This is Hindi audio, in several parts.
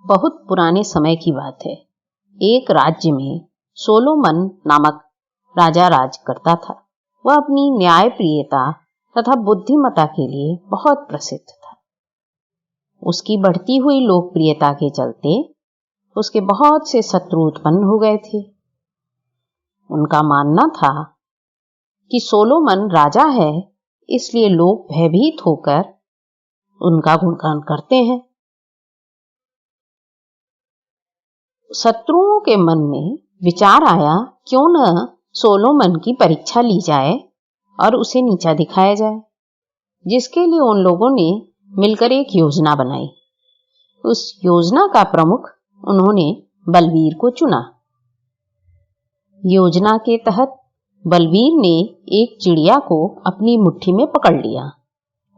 बहुत पुराने समय की बात है। एक राज्य में सोलोमन नामक राजा राज करता था। वह अपनी न्यायप्रियता तथा बुद्धिमत्ता के लिए बहुत प्रसिद्ध था। उसकी बढ़ती हुई लोकप्रियता के चलते उसके बहुत से शत्रु उत्पन्न हो गए थे। उनका मानना था कि सोलोमन राजा है, इसलिए लोग भयभीत होकर उनका गुणगान करते हैं। शत्रुओं के मन में विचार आया, क्यों न सोलोमन की परीक्षा ली जाए और उसे नीचा दिखाया जाए, जिसके लिए उन लोगों ने मिलकर एक योजना बनाई। उस योजना का प्रमुख उन्होंने बलबीर को चुना। योजना के तहत बलबीर ने एक चिड़िया को अपनी मुट्ठी में पकड़ लिया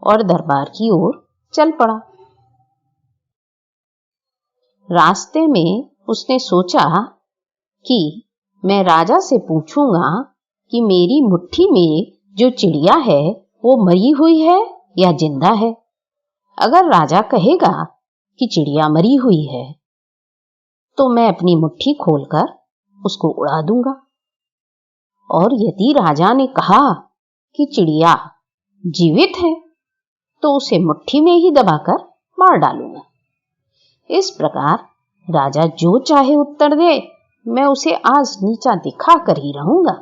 और दरबार की ओर चल पड़ा। रास्ते में उसने सोचा कि मैं राजा से पूछूंगा कि मेरी मुट्ठी में जो चिड़िया है वो मरी हुई है या जिंदा है। अगर राजा कहेगा कि चिड़िया मरी हुई है तो मैं अपनी मुट्ठी खोलकर उसको उड़ा दूंगा, और यदि राजा ने कहा कि चिड़िया जीवित है तो उसे मुट्ठी में ही दबाकर मार डालूंगा। इस प्रकार राजा जो चाहे उत्तर दे, मैं उसे आज नीचा दिखा कर ही रहूंगा।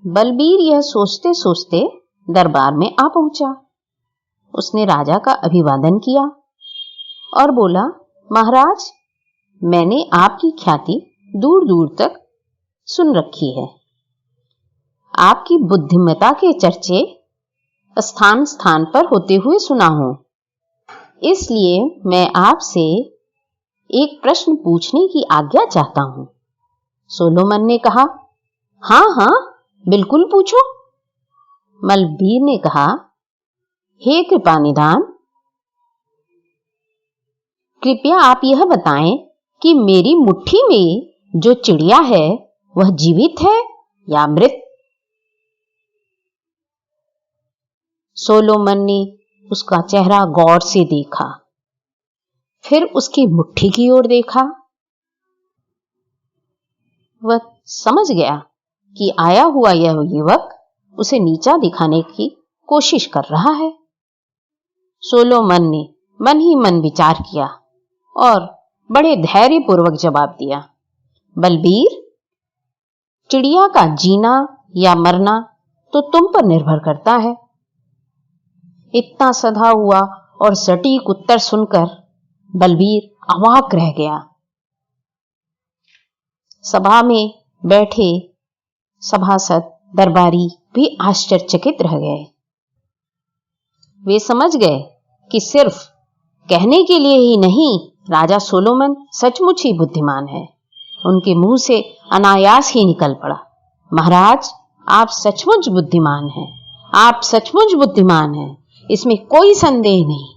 बलबीर यह सोचते सोचते दरबार में आ पहुंचा। उसने राजा का अभिवादन किया और बोला, महाराज, मैंने आपकी ख्याति दूर दूर तक सुन रखी है। आपकी बुद्धिमत्ता के चर्चे स्थान स्थान पर होते हुए सुना हूं। इसलिए मैं आपसे एक प्रश्न पूछने की आज्ञा चाहता हूं। सोलोमन ने कहा, हाँ हाँ बिल्कुल पूछो। बलबीर ने कहा, हे कृपानिधान, कृपया आप यह बताएं कि मेरी मुट्ठी में जो चिड़िया है वह जीवित है या मृत। सोलोमन ने उसका चेहरा गौर से देखा, फिर उसकी मुट्ठी की ओर देखा। वह समझ गया कि आया हुआ यह युवक उसे नीचा दिखाने की कोशिश कर रहा है। सोलोमन ने मन ही मन विचार किया और बड़े धैर्यपूर्वक जवाब दिया, बलबीर, चिड़िया का जीना या मरना तो तुम पर निर्भर करता है। इतना सधा हुआ और सटीक उत्तर सुनकर बलबीर अवाक रह गया। सभा में बैठे सभासद दरबारी भी आश्चर्यचकित रह गए। वे समझ गए कि सिर्फ कहने के लिए ही नहीं, राजा सोलोमन सचमुच ही बुद्धिमान है। उनके मुंह से अनायास ही निकल पड़ा, महाराज, आप सचमुच बुद्धिमान हैं। आप सचमुच बुद्धिमान हैं, इसमें कोई संदेह नहीं।